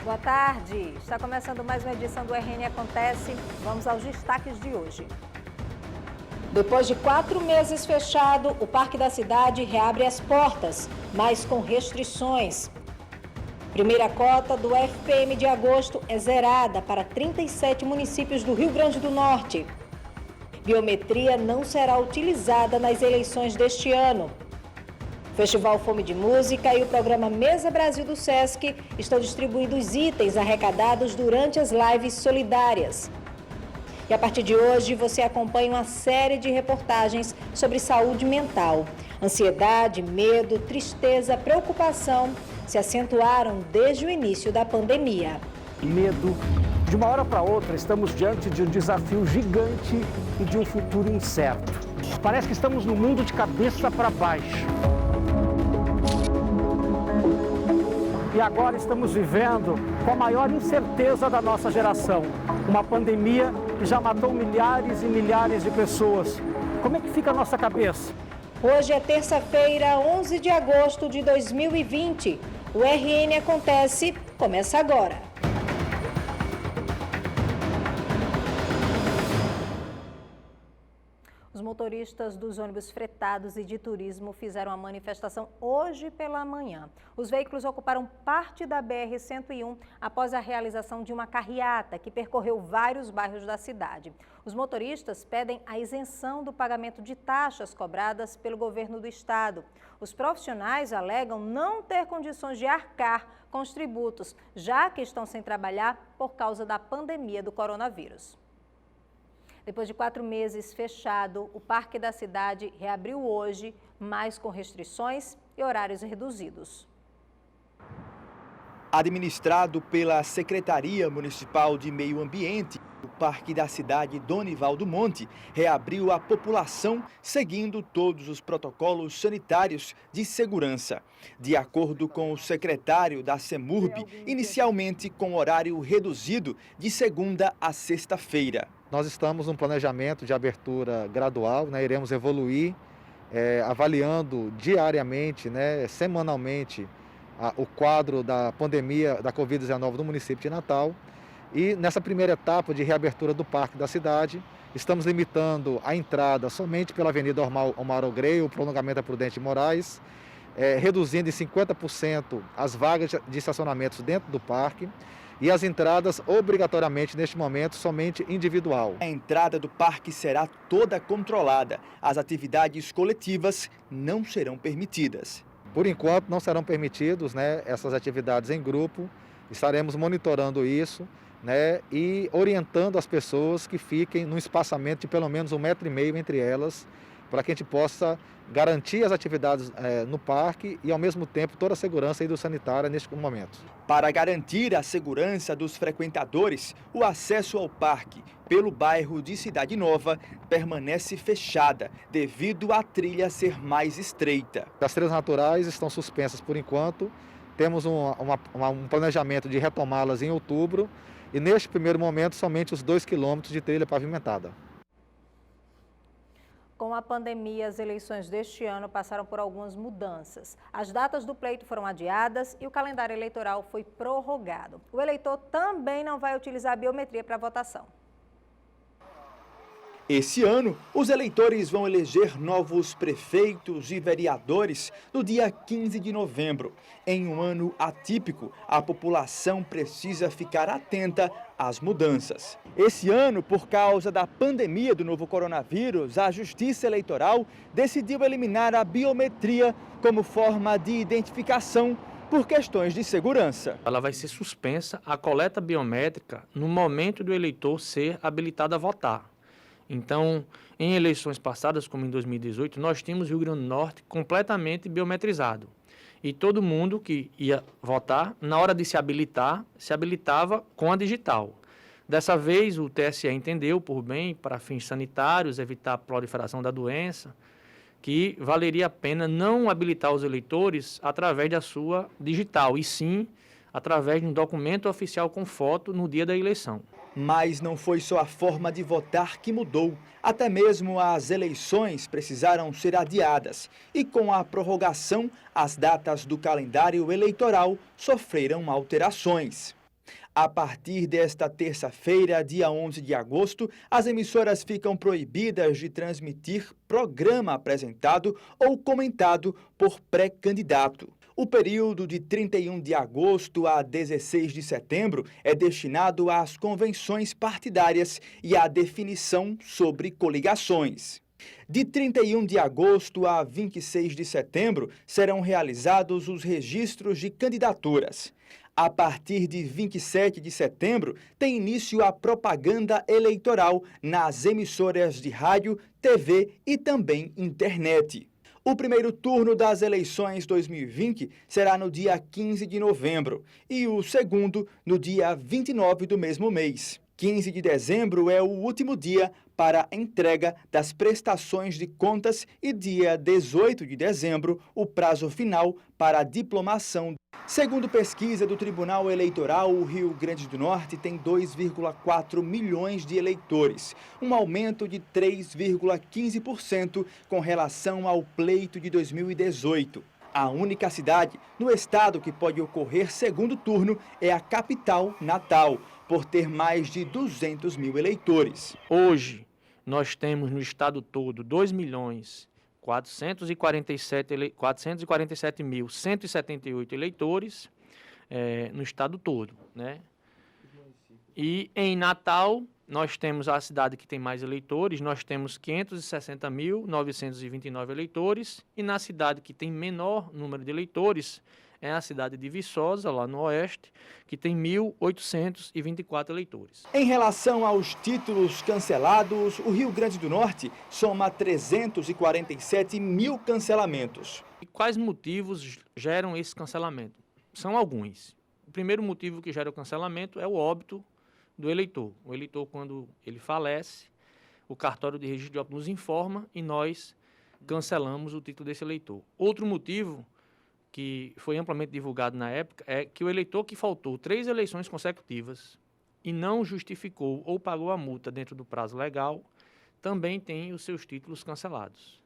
Boa tarde. Está começando mais uma edição do RN Acontece. Vamos aos destaques de hoje. Depois de 4 meses fechado, o Parque da Cidade reabre as portas, mas com restrições. Primeira cota do FPM de agosto é zerada para 37 municípios do Rio Grande do Norte. Biometria não será utilizada nas eleições deste ano. Festival Fome de Música e o programa Mesa Brasil do Sesc estão distribuindo os itens arrecadados durante as lives solidárias. E a partir de hoje você acompanha uma série de reportagens sobre saúde mental. Ansiedade, medo, tristeza, preocupação se acentuaram desde o início da pandemia. Medo. De uma hora para outra, estamos diante de um desafio gigante e de um futuro incerto. Parece que estamos no mundo de cabeça para baixo. E agora estamos vivendo com a maior incerteza da nossa geração. Uma pandemia que já matou milhares e milhares de pessoas. Como é que fica a nossa cabeça? Hoje é terça-feira, 11 de agosto de 2020. O RN Acontece começa agora. Os motoristas dos ônibus fretados e de turismo fizeram a manifestação hoje pela manhã. Os veículos ocuparam parte da BR-101 após a realização de uma carreata que percorreu vários bairros da cidade. Os motoristas pedem a isenção do pagamento de taxas cobradas pelo governo do estado. Os profissionais alegam não ter condições de arcar com os tributos, já que estão sem trabalhar por causa da pandemia do coronavírus. Depois de 4 meses fechado, o Parque da Cidade reabriu hoje, mas com restrições e horários reduzidos. Administrado pela Secretaria Municipal de Meio Ambiente, o Parque da Cidade Donival do Monte reabriu à população seguindo todos os protocolos sanitários de segurança. De acordo com o secretário da CEMURB, inicialmente com horário reduzido de segunda a sexta-feira. Nós estamos num planejamento de abertura gradual, iremos evoluir, avaliando diariamente, semanalmente, o quadro da pandemia da Covid-19 no município de Natal. E nessa primeira etapa de reabertura do Parque da Cidade, estamos limitando a entrada somente pela Avenida Omar Ogreio, o prolongamento da Prudente Moraes, reduzindo em 50% as vagas de estacionamentos dentro do parque, e as entradas, obrigatoriamente, neste momento, somente individual. A entrada do parque será toda controlada. As atividades coletivas não serão permitidas. Por enquanto, não serão permitidos essas atividades em grupo. Estaremos monitorando isso e orientando as pessoas que fiquem num espaçamento de pelo menos 1,5 metro entre elas, para que a gente possa garantir as atividades no parque e, ao mesmo tempo, toda a segurança hidrossanitária neste momento. Para garantir a segurança dos frequentadores, o acesso ao parque pelo bairro de Cidade Nova permanece fechada, devido à trilha ser mais estreita. As trilhas naturais estão suspensas por enquanto, temos um planejamento de retomá-las em outubro e, neste primeiro momento, somente os 2 quilômetros de trilha pavimentada. Com a pandemia, as eleições deste ano passaram por algumas mudanças. As datas do pleito foram adiadas e o calendário eleitoral foi prorrogado. O eleitor também não vai utilizar a biometria para votação. Esse ano, os eleitores vão eleger novos prefeitos e vereadores no dia 15 de novembro. Em um ano atípico, a população precisa ficar atenta às mudanças. Esse ano, por causa da pandemia do novo coronavírus, a Justiça Eleitoral decidiu eliminar a biometria como forma de identificação por questões de segurança. Ela vai ser suspensa a coleta biométrica no momento do eleitor ser habilitado a votar. Então, em eleições passadas, como em 2018, nós tínhamos o Rio Grande do Norte completamente biometrizado. E todo mundo que ia votar, na hora de se habilitar, se habilitava com a digital. Dessa vez, o TSE entendeu por bem, para fins sanitários, evitar a proliferação da doença, que valeria a pena não habilitar os eleitores através da sua digital, e sim através de um documento oficial com foto no dia da eleição. Mas não foi só a forma de votar que mudou. Até mesmo as eleições precisaram ser adiadas. E com a prorrogação, as datas do calendário eleitoral sofreram alterações. A partir desta terça-feira, dia 11 de agosto, as emissoras ficam proibidas de transmitir programa apresentado ou comentado por pré-candidato. O período de 31 de agosto a 16 de setembro é destinado às convenções partidárias e à definição sobre coligações. De 31 de agosto a 26 de setembro serão realizados os registros de candidaturas. A partir de 27 de setembro, tem início a propaganda eleitoral nas emissoras de rádio, TV e também internet. O primeiro turno das eleições 2020 será no dia 15 de novembro e o segundo no dia 29 do mesmo mês. 15 de dezembro é o último dia para a entrega das prestações de contas e dia 18 de dezembro, o prazo final para a diplomação. Segundo pesquisa do Tribunal Eleitoral, o Rio Grande do Norte tem 2,4 milhões de eleitores, um aumento de 3,15% com relação ao pleito de 2018. A única cidade no estado que pode ocorrer segundo turno é a capital, Natal, por ter mais de 200 mil eleitores. Hoje, nós temos no estado todo 2.447.178 eleitores no estado todo, né? E em Natal, nós temos a cidade que tem mais eleitores, nós temos 560.929 eleitores, e na cidade que tem menor número de eleitores, é a cidade de Viçosa, lá no oeste, que tem 1.824 eleitores. Em relação aos títulos cancelados, o Rio Grande do Norte soma 347 mil cancelamentos. E quais motivos geram esse cancelamento? São alguns. O primeiro motivo que gera o cancelamento é o óbito do eleitor. O eleitor, quando ele falece, o cartório de registro de óbito nos informa e nós cancelamos o título desse eleitor. Outro motivo que foi amplamente divulgado na época é que o eleitor que faltou 3 eleições consecutivas e não justificou ou pagou a multa dentro do prazo legal, também tem os seus títulos cancelados.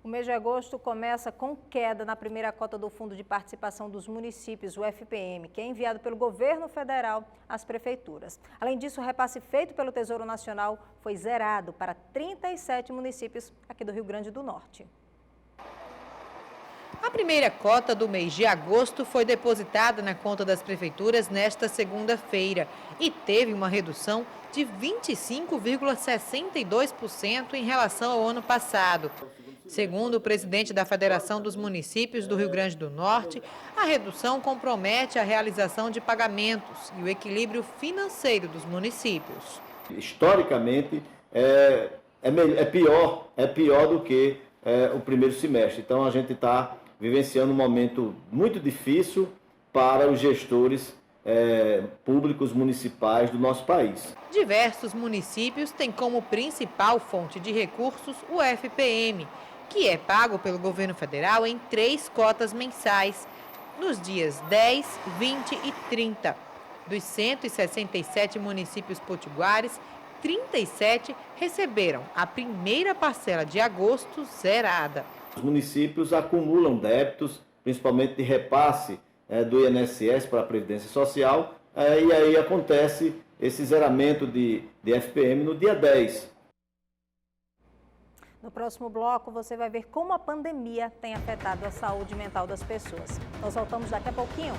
O mês de agosto começa com queda na primeira cota do Fundo de Participação dos Municípios, o FPM, que é enviado pelo governo federal às prefeituras. Além disso, o repasse feito pelo Tesouro Nacional foi zerado para 37 municípios aqui do Rio Grande do Norte. A primeira cota do mês de agosto foi depositada na conta das prefeituras nesta segunda-feira e teve uma redução de 25,62% em relação ao ano passado. Segundo o presidente da Federação dos Municípios do Rio Grande do Norte, a redução compromete a realização de pagamentos e o equilíbrio financeiro dos municípios. Historicamente, é pior do que o primeiro semestre. Então, a gente está vivenciando um momento muito difícil para os gestores públicos municipais do nosso país. Diversos municípios têm como principal fonte de recursos o FPM, que é pago pelo governo federal em 3 cotas mensais, nos dias 10, 20 e 30. Dos 167 municípios potiguares, 37 receberam a primeira parcela de agosto zerada. Os municípios acumulam débitos, principalmente de repasse do INSS para a Previdência Social, e aí acontece esse zeramento de FPM no dia 10. No próximo bloco, você vai ver como a pandemia tem afetado a saúde mental das pessoas. Nós voltamos daqui a pouquinho.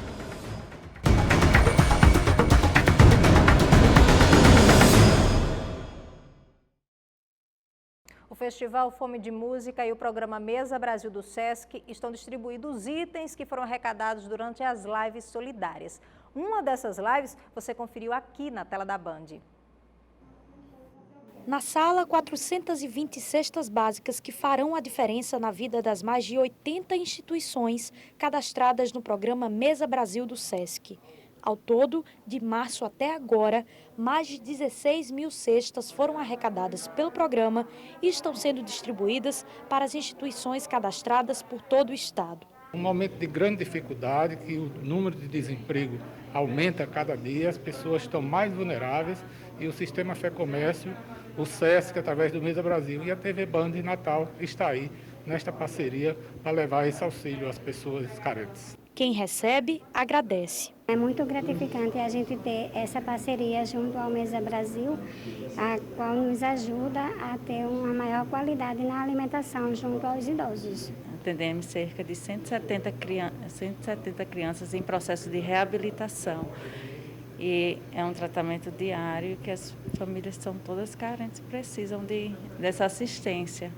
O Festival Fome de Música e o programa Mesa Brasil do Sesc estão distribuídos itens que foram arrecadados durante as lives solidárias. Uma dessas lives você conferiu aqui na tela da Band. Na sala, 420 cestas básicas que farão a diferença na vida das mais de 80 instituições cadastradas no programa Mesa Brasil do Sesc. Ao todo, de março até agora, mais de 16 mil cestas foram arrecadadas pelo programa e estão sendo distribuídas para as instituições cadastradas por todo o estado. Um momento de grande dificuldade, que o número de desemprego aumenta a cada dia, as pessoas estão mais vulneráveis e o Sistema Fé Comércio, o Sesc, através do Mesa Brasil, e a TV Band Natal está aí nesta parceria para levar esse auxílio às pessoas carentes. Quem recebe, agradece. É muito gratificante a gente ter essa parceria junto ao Mesa Brasil, a qual nos ajuda a ter uma maior qualidade na alimentação junto aos idosos. Atendemos cerca de 170 crianças em processo de reabilitação. E é um tratamento diário que as famílias são todas carentes, precisam dessa assistência.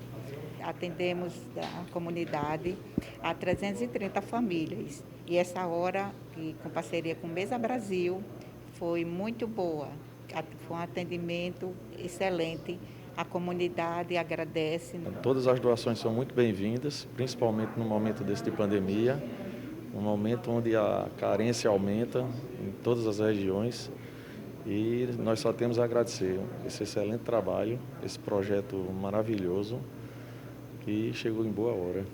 Atendemos a comunidade a 330 famílias. E essa hora, com parceria com o Mesa Brasil, foi muito boa. Foi um atendimento excelente. A comunidade agradece. Todas as doações são muito bem-vindas, principalmente no momento desse de pandemia, um momento onde a carência aumenta em todas as regiões. E nós só temos a agradecer esse excelente trabalho, esse projeto maravilhoso que chegou em boa hora.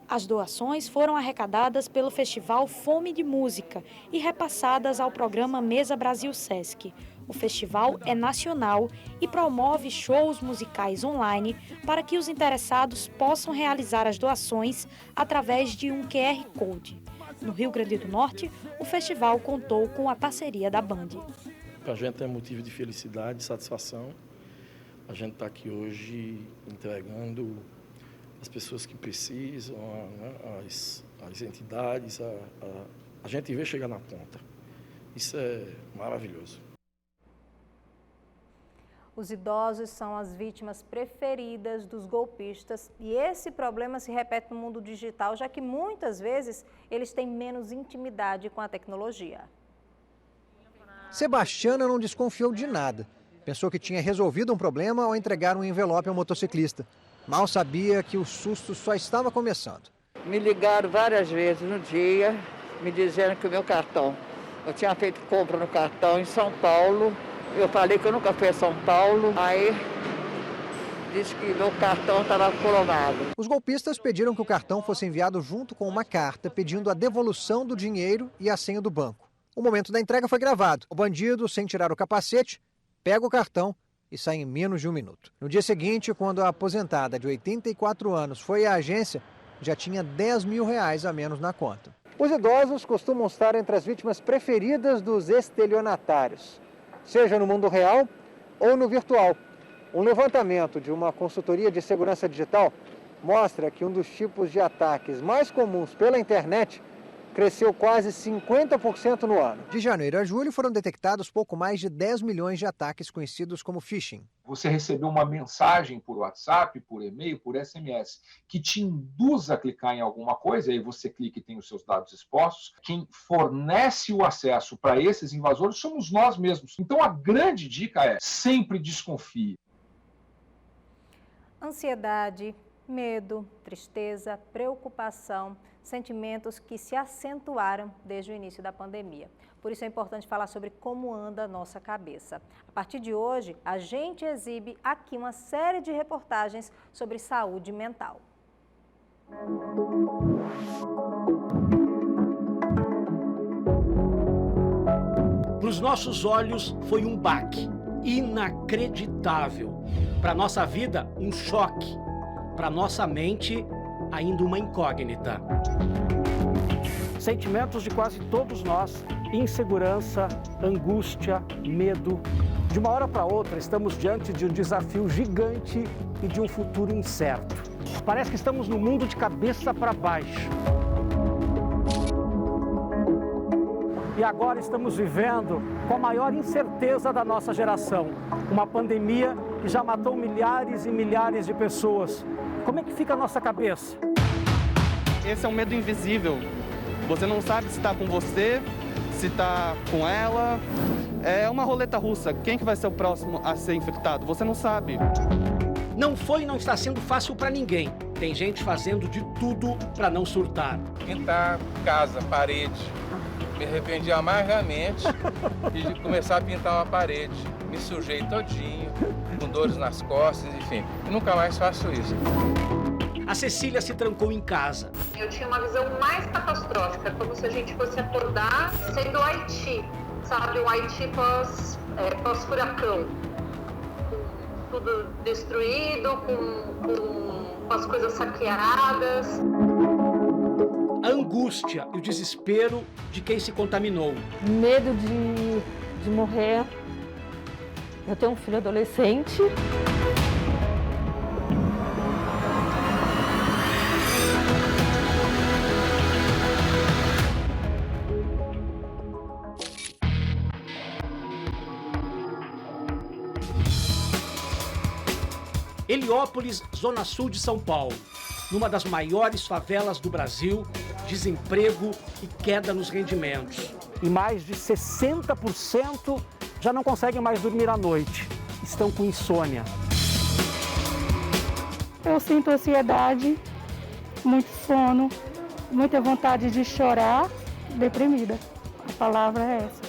As doações foram arrecadadas pelo Festival Fome de Música e repassadas ao programa Mesa Brasil Sesc. O festival é nacional e promove shows musicais online para que os interessados possam realizar as doações através de um QR Code. No Rio Grande do Norte, o festival contou com a parceria da Band. Para a gente é motivo de felicidade, de satisfação. A gente está aqui hoje entregando as pessoas que precisam, as entidades, a gente vê chegar na ponta. Isso é maravilhoso. Os idosos são as vítimas preferidas dos golpistas e esse problema se repete no mundo digital, já que muitas vezes eles têm menos intimidade com a tecnologia. Sebastiana não desconfiou de nada. Pensou que tinha resolvido um problema ao entregar um envelope ao motociclista. Mal sabia que o susto só estava começando. Me ligaram várias vezes no dia, me dizendo que o meu cartão, eu tinha feito compra no cartão em São Paulo, eu falei que eu nunca fui a São Paulo, aí disse que meu cartão estava clonado. Os golpistas pediram que o cartão fosse enviado junto com uma carta pedindo a devolução do dinheiro e a senha do banco. O momento da entrega foi gravado. O bandido, sem tirar o capacete, pega o cartão e sai em menos de um minuto. No dia seguinte, quando a aposentada de 84 anos foi à agência, já tinha R$10 mil a menos na conta. Os idosos costumam estar entre as vítimas preferidas dos estelionatários, seja no mundo real ou no virtual. Um levantamento de uma consultoria de segurança digital mostra que um dos tipos de ataques mais comuns pela internet cresceu quase 50% no ano. De janeiro a julho foram detectados pouco mais de 10 milhões de ataques conhecidos como phishing. Você recebeu uma mensagem por WhatsApp, por e-mail, por SMS, que te induz a clicar em alguma coisa, e aí você clica e tem os seus dados expostos. Quem fornece o acesso para esses invasores somos nós mesmos. Então a grande dica é: sempre desconfie. Ansiedade, medo, tristeza, preocupação, sentimentos que se acentuaram desde o início da pandemia. Por isso é importante falar sobre como anda a nossa cabeça. A partir de hoje, a gente exibe aqui uma série de reportagens sobre saúde mental. Para os nossos olhos foi um baque inacreditável. Para nossa vida, um choque. Para nossa mente, ainda uma incógnita. Sentimentos de quase todos nós: insegurança, angústia, medo. De uma hora para outra, estamos diante de um desafio gigante e de um futuro incerto. Parece que estamos no mundo de cabeça para baixo. E agora estamos vivendo com a maior incerteza da nossa geração. Uma pandemia que já matou milhares e milhares de pessoas. Como é que fica a nossa cabeça? Esse é um medo invisível. Você não sabe se está com você, se está com ela. É uma roleta russa. Quem que vai ser o próximo a ser infectado? Você não sabe. Não foi e não está sendo fácil para ninguém. Tem gente fazendo de tudo para não surtar. Pintar casa, parede. Me arrependi amargamente de começar a pintar uma parede. Me sujei todinho, com dores nas costas, enfim. Eu nunca mais faço isso. A Cecília se trancou em casa. Eu tinha uma visão mais catastrófica, como se a gente fosse acordar sendo o Haiti, sabe? O Haiti pós-furacão. Tudo destruído, com as coisas saqueadas. a angústia e o desespero de quem se contaminou. Medo de morrer. Eu tenho um filho adolescente. Heliópolis, zona sul de São Paulo. Numa das maiores favelas do Brasil, desemprego e queda nos rendimentos. E mais de 60% já não conseguem mais dormir à noite. Estão com insônia. Eu sinto ansiedade, muito sono, muita vontade de chorar, deprimida. A palavra é essa.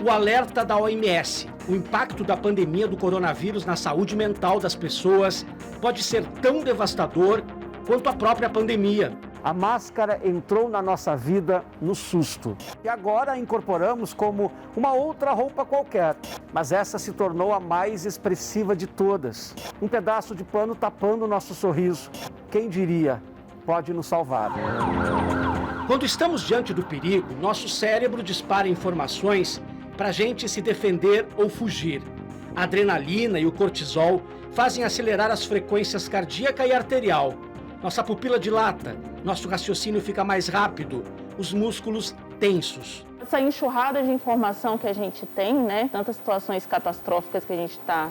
O alerta da OMS. O impacto da pandemia do coronavírus na saúde mental das pessoas pode ser tão devastador quanto a própria pandemia. A máscara entrou na nossa vida no susto. E agora a incorporamos como uma outra roupa qualquer. Mas essa se tornou a mais expressiva de todas. Um pedaço de pano tapando o nosso sorriso. Quem diria, pode nos salvar. Quando estamos diante do perigo, nosso cérebro dispara informações para a gente se defender ou fugir. A adrenalina e o cortisol fazem acelerar as frequências cardíaca e arterial. Nossa pupila dilata, nosso raciocínio fica mais rápido, os músculos tensos. Essa enxurrada de informação que a gente tem, né, tantas situações catastróficas que a gente está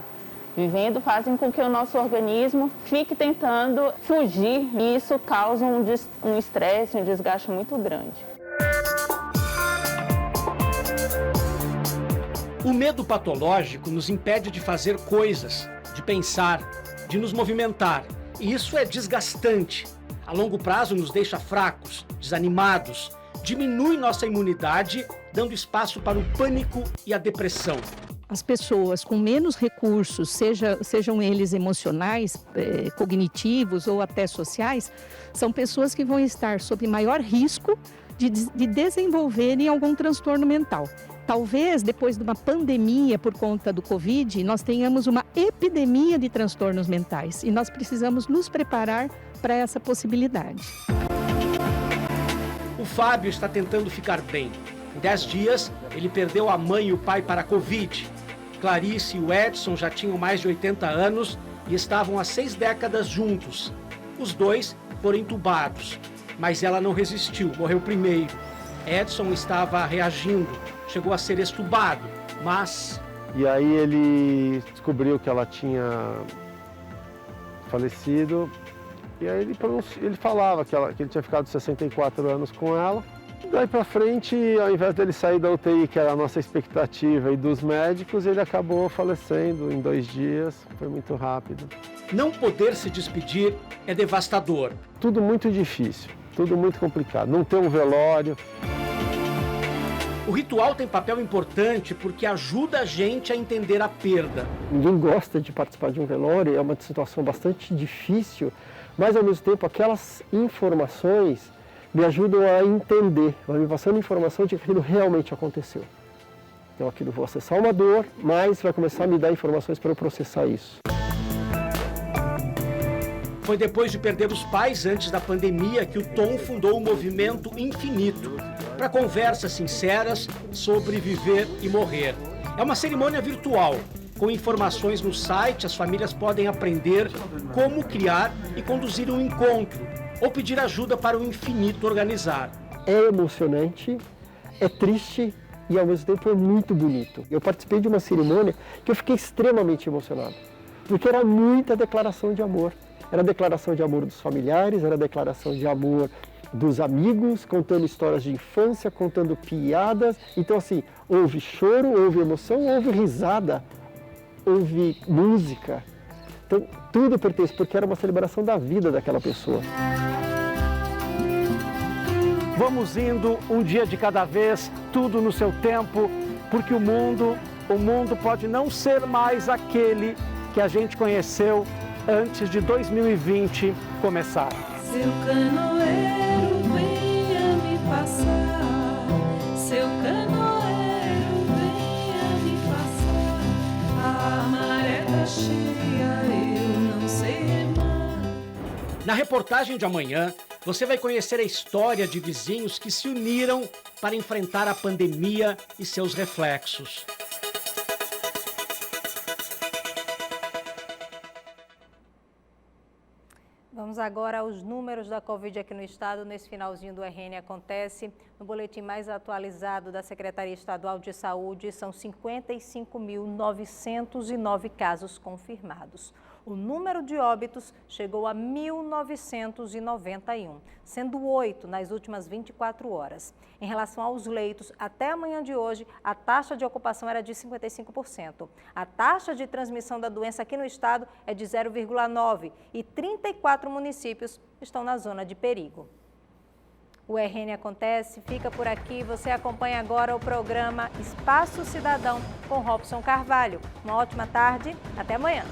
vivendo, fazem com que o nosso organismo fique tentando fugir e isso causa um estresse, um desgaste muito grande. O medo patológico nos impede de fazer coisas, de pensar, de nos movimentar. E isso é desgastante. A longo prazo nos deixa fracos, desanimados, diminui nossa imunidade, dando espaço para o pânico e a depressão. As pessoas com menos recursos, sejam eles emocionais, cognitivos ou até sociais, são pessoas que vão estar sob maior risco de desenvolverem algum transtorno mental. Talvez, depois de uma pandemia por conta do Covid, nós tenhamos uma epidemia de transtornos mentais e nós precisamos nos preparar para essa possibilidade. O Fábio está tentando ficar bem. Em 10 dias, ele perdeu a mãe e o pai para a Covid. Clarice e o Edson já tinham mais de 80 anos e estavam há 6 décadas juntos. Os dois foram entubados, mas ela não resistiu, morreu primeiro. Edson estava reagindo, chegou a ser extubado, mas... E aí ele descobriu que ela tinha falecido, e aí ele falava que ele tinha ficado 64 anos com ela. Daí pra frente, ao invés dele sair da UTI, que era a nossa expectativa, e dos médicos, ele acabou falecendo em 2 dias, foi muito rápido. Não poder se despedir é devastador. Tudo muito difícil, tudo muito complicado, não ter um velório. O ritual tem papel importante porque ajuda a gente a entender a perda. Ninguém gosta de participar de um velório, é uma situação bastante difícil, mas ao mesmo tempo aquelas informações me ajudam a entender, vai me passando informação de que aquilo realmente aconteceu. Então aquilo vou acessar uma dor, mas vai começar a me dar informações para eu processar isso. Foi depois de perder os pais antes da pandemia que o Tom fundou o Movimento Infinito, para conversas sinceras sobre viver e morrer. É uma cerimônia virtual. Com informações no site, as famílias podem aprender como criar e conduzir um encontro, ou pedir ajuda para o Infinito organizar. É emocionante, é triste e ao mesmo tempo é muito bonito. Eu participei de uma cerimônia que eu fiquei extremamente emocionado, porque era muita declaração de amor. Era declaração de amor dos familiares, era declaração de amor dos amigos, contando histórias de infância, contando piadas. Então assim, houve choro, houve emoção, houve risada, houve música. Então tudo pertence, porque era uma celebração da vida daquela pessoa. Vamos indo um dia de cada vez, tudo no seu tempo, porque o mundo pode não ser mais aquele que a gente conheceu antes de 2020 começar. Seu canoeiro, venha me passar. Seu canoeiro, venha me passar. A maré tá cheia, eu não sei remar. Na reportagem de amanhã, Você vai conhecer a história de vizinhos que se uniram para enfrentar a pandemia e seus reflexos. Vamos agora aos números da Covid aqui no estado, nesse finalzinho do RN Acontece. No boletim mais atualizado da Secretaria Estadual de Saúde, são 55.909 casos confirmados. O número de óbitos chegou a 1.991, sendo 8 nas últimas 24 horas. Em relação aos leitos, até a manhã de hoje, a taxa de ocupação era de 55%. A taxa de transmissão da doença aqui no estado é de 0,9 e 34 municípios estão na zona de perigo. O RN Acontece fica por aqui. Você acompanha agora o programa Espaço Cidadão com Robson Carvalho. Uma ótima tarde, até amanhã.